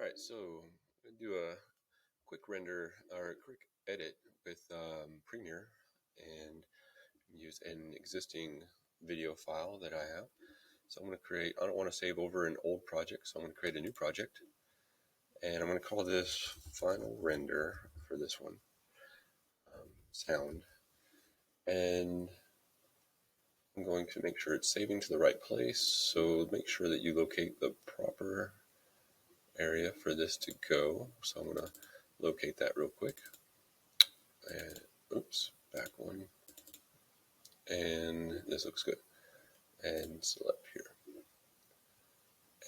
Alright, so I'm going to do a quick render or a quick edit with Premiere and use an existing video file that I have. So I'm going to create, I don't want to save over an old project, so I'm going to create a new project. And I'm going to call this final render for this one, sound. And I'm going to make sure it's saving to the right place. So make sure that you locate the proper area for this to go. So I'm going to locate that real quick. And oops, back one. And this looks good. And select here.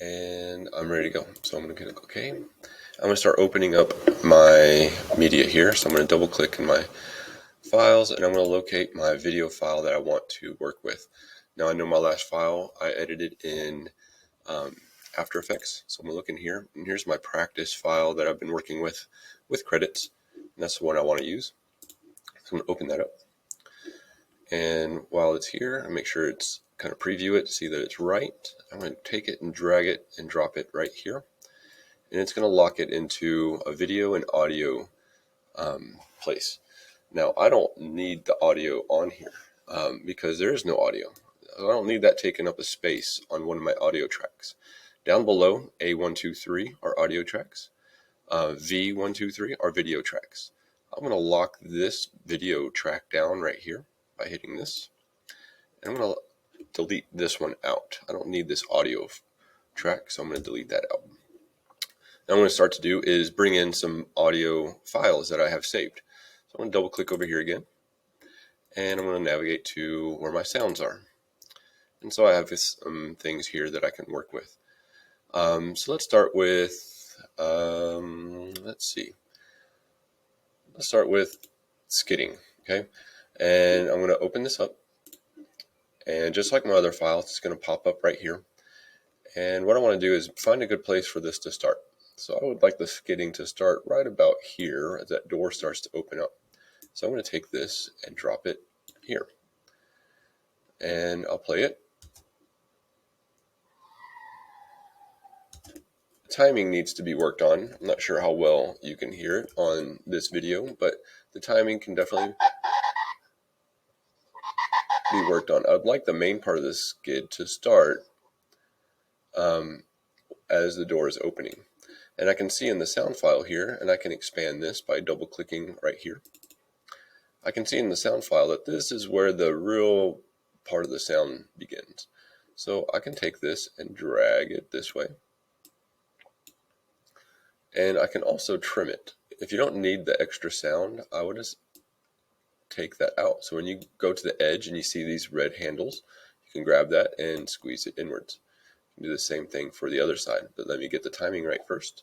And I'm ready to go. So I'm going to click OK. I'm going to start opening up my media here. So I'm going to double click in my files and I'm going to locate my video file that I want to work with. Now I know my last file I edited in After Effects. So I'm going to look in here, and here's my practice file that I've been working with credits. And that's the one I want to use. So I'm going to open that up. And while it's here, I make sure it's kind of preview it to see that it's right. I'm going to take it and drag it and drop it right here. And it's going to lock it into a video and audio place. Now, I don't need the audio on here because there is no audio. I don't need that taking up a space on one of my audio tracks. Down below, A123 are audio tracks. V123 are video tracks. I'm going to lock this video track down right here by hitting this. And I'm going to delete this one out. I don't need this audio track, so I'm going to delete that out. Now what I'm going to start to do is bring in some audio files that I have saved. So I'm going to double click over here again, and I'm going to navigate to where my sounds are. And so I have some things here that I can work with. So let's start with, let's start with skidding, okay? And I'm going to open this up. And just like my other file, it's going to pop up right here. And what I want to do is find a good place for this to start. So I would like the skidding to start right about here as that door starts to open up. So I'm going to take this and drop it here. And I'll play it. The timing needs to be worked on. I'm not sure how well you can hear it on this video, but the timing can definitely be worked on. I'd like the main part of the skid to start as the door is opening. And I can see in the sound file here, and I can expand this by double clicking right here. I can see in the sound file that this is where the real part of the sound begins. So I can take this and drag it this way. And I can also trim it. If you don't need the extra sound, I would just take that out. So when you go to the edge and you see these red handles, you can grab that and squeeze it inwards. You can do the same thing for the other side, but let me get the timing right first.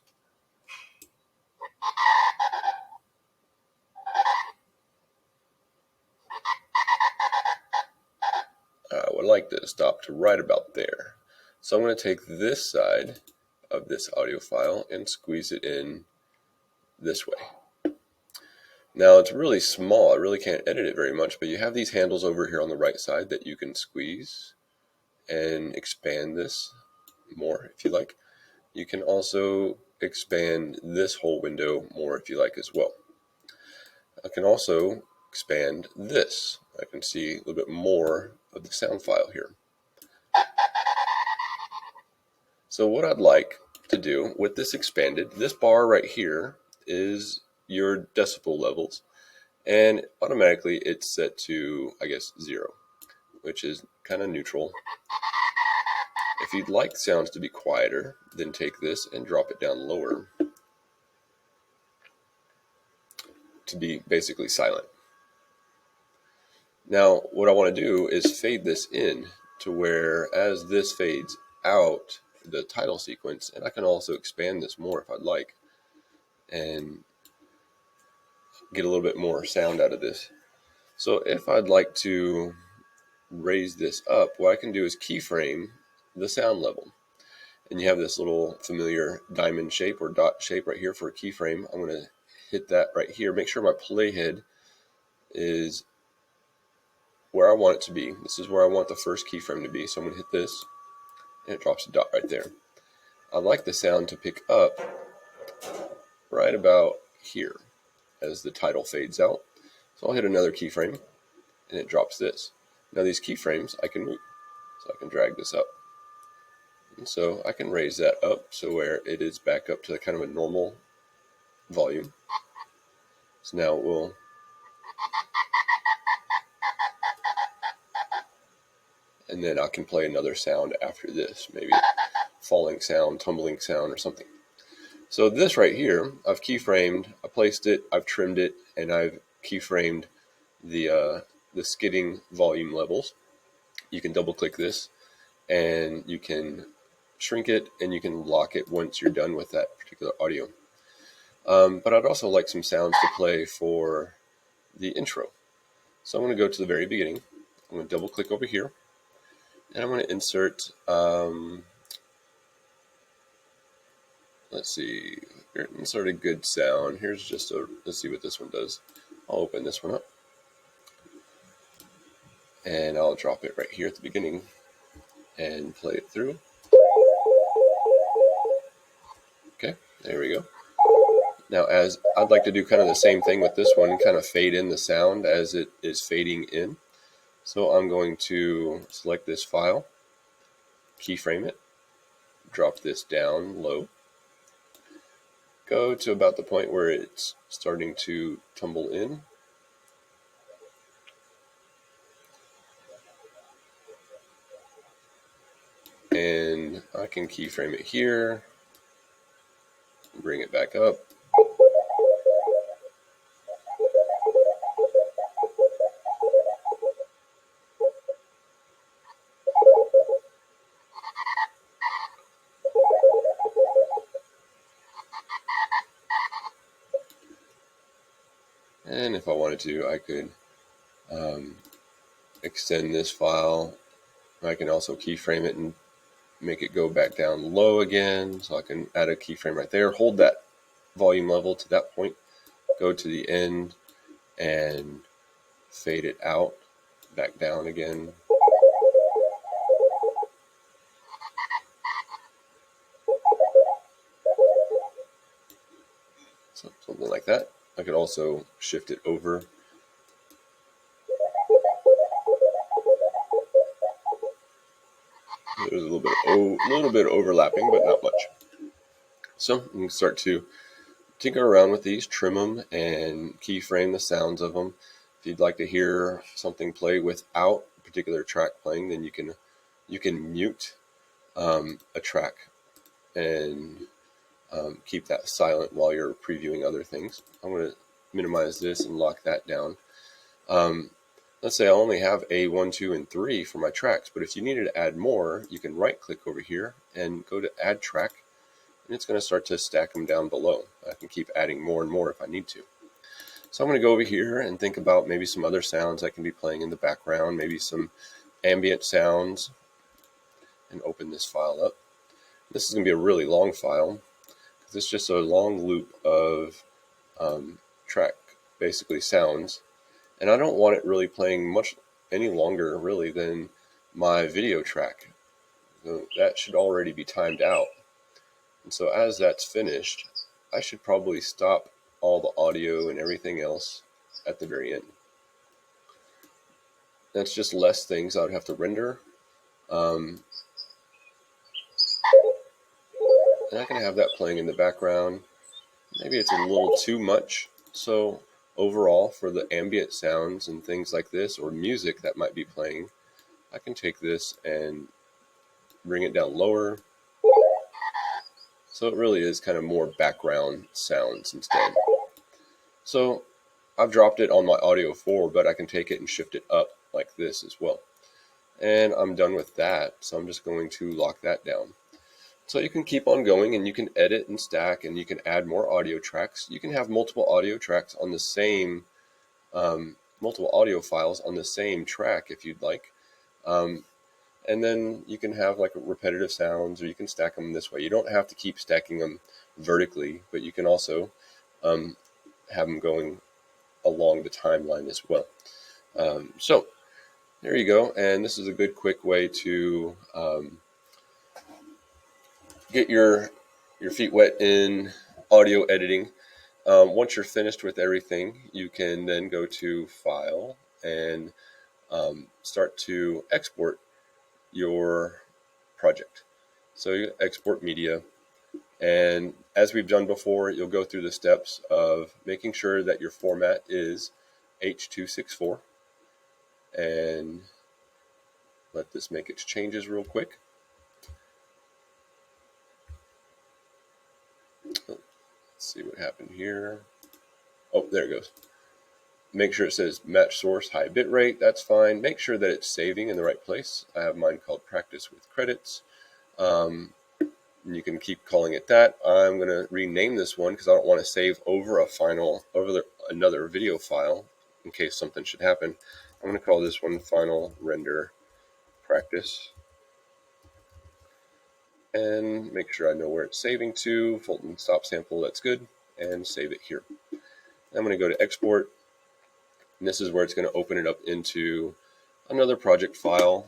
I would like to stop to right about there. So I'm going to take this side of this audio file and squeeze it in this way. Now it's really small, I really can't edit it very much, but you have these handles over here on the right side that you can squeeze and expand this more if you like. You can also expand this whole window more if you like as well. I can also expand this. I can see a little bit more of the sound file here. So what I'd like to do with this expanded, this bar right here is your decibel levels, and automatically it's set to, I guess, 0, which is kind of neutral. If you'd like sounds to be quieter, then take this and drop it down lower to be basically silent. Now what I want to do is fade this in to where as this fades out the title sequence, and I can also expand this more if I'd like and get a little bit more sound out of this. So if I'd like to raise this up, what I can do is keyframe the sound level. And you have this little familiar diamond shape or dot shape right here for a keyframe. I'm going to hit that right here. Make sure my playhead is where I want it to be. This is where I want the first keyframe to be. So I'm going to hit this, and it drops a dot right there. I'd like the sound to pick up right about here as the title fades out. So I'll hit another keyframe and it drops this. Now these keyframes I can move. So I can drag this up. And so I can raise that up so where it is back up to kind of a normal volume. So now we'll and then I can play another sound after this, maybe falling sound, tumbling sound, or something. So this right here, I've keyframed, I placed it, I've trimmed it, and I've keyframed the skidding volume levels. You can double click this, and you can shrink it, and you can lock it once you're done with that particular audio. But I'd also like some sounds to play for the intro. So I'm going to go to the very beginning. I'm going to double click over here, and I'm going to insert, let's see, insert a good sound. Here's just let's see what this one does. I'll open this one up, and I'll drop it right here at the beginning and play it through. Okay, there we go. Now, as I'd like to do kind of the same thing with this one, kind of fade in the sound as it is fading in. So I'm going to select this file, keyframe it, drop this down low, go to about the point where it's starting to tumble in. And I can keyframe it here, bring it back up. And if I wanted to, I could extend this file. I can also keyframe it and make it go back down low again. So I can add a keyframe right there, hold that volume level to that point, go to the end and fade it out, back down again. So something like that. I could also shift it over. There's a little bit overlapping, but not much. So you can start to tinker around with these, trim them, and keyframe the sounds of them. If you'd like to hear something play without a particular track playing, then you can mute a track and keep that silent while you're previewing other things. I'm going to minimize this and lock that down. Let's say I only have a 1, 2, and 3 for my tracks, but if you needed to add more, you can right click over here and go to add track, and it's going to start to stack them down below. I can keep adding more and more if I need to. So I'm going to go over here and think about maybe some other sounds I can be playing in the background, maybe some ambient sounds, and open this file up. This is going to be a really long file because it's just a long loop of track, basically sounds. And I don't want it really playing much any longer really than my video track. So that should already be timed out. And so as that's finished, I should probably stop all the audio and everything else at the very end. That's just less things I would have to render. And I can have that playing in the background. Maybe it's a little too much. So overall, for the ambient sounds and things like this, or music that might be playing, I can take this and bring it down lower. So it really is kind of more background sounds instead. So I've dropped it on my Audio 4, but I can take it and shift it up like this as well. And I'm done with that, so I'm just going to lock that down. So you can keep on going and you can edit and stack and you can add more audio tracks. You can have multiple audio tracks on the same, multiple audio files on the same track if you'd like. And then you can have like repetitive sounds, or you can stack them this way. You don't have to keep stacking them vertically, but you can also have them going along the timeline as well. So there you go. And this is a good quick way to get your feet wet in audio editing. Once you're finished with everything, you can then go to File and start to export your project. So you export media, and as we've done before, you'll go through the steps of making sure that your format is H.264, and let this make its changes real quick. Let's see what happened here. Oh, there it goes. Make sure it says match source high bitrate. That's fine. Make sure that it's saving in the right place. I have mine called Practice with Credits. You can keep calling it that. I'm going to rename this one because I don't want to save over another video file in case something should happen. I'm going to call this one Final Render Practice. And make sure I know where it's saving to. Fulton stop sample, that's good. And save it here. I'm going to go to Export. And this is where it's going to open it up into another project file.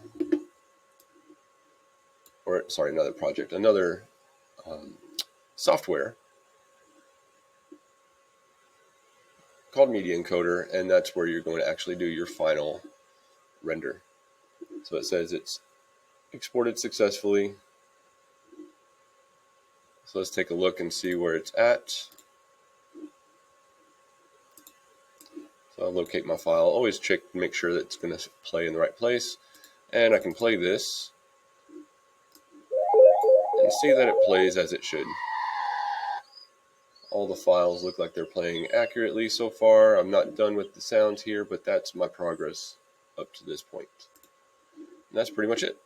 Or, sorry, another software called Media Encoder, and that's where you're going to actually do your final render. So it says it's exported successfully. So let's take a look and see where it's at. So I'll locate my file. Always check to make sure that it's going to play in the right place. And I can play this and see that it plays as it should. All the files look like they're playing accurately so far. I'm not done with the sounds here, but that's my progress up to this point. And that's pretty much it.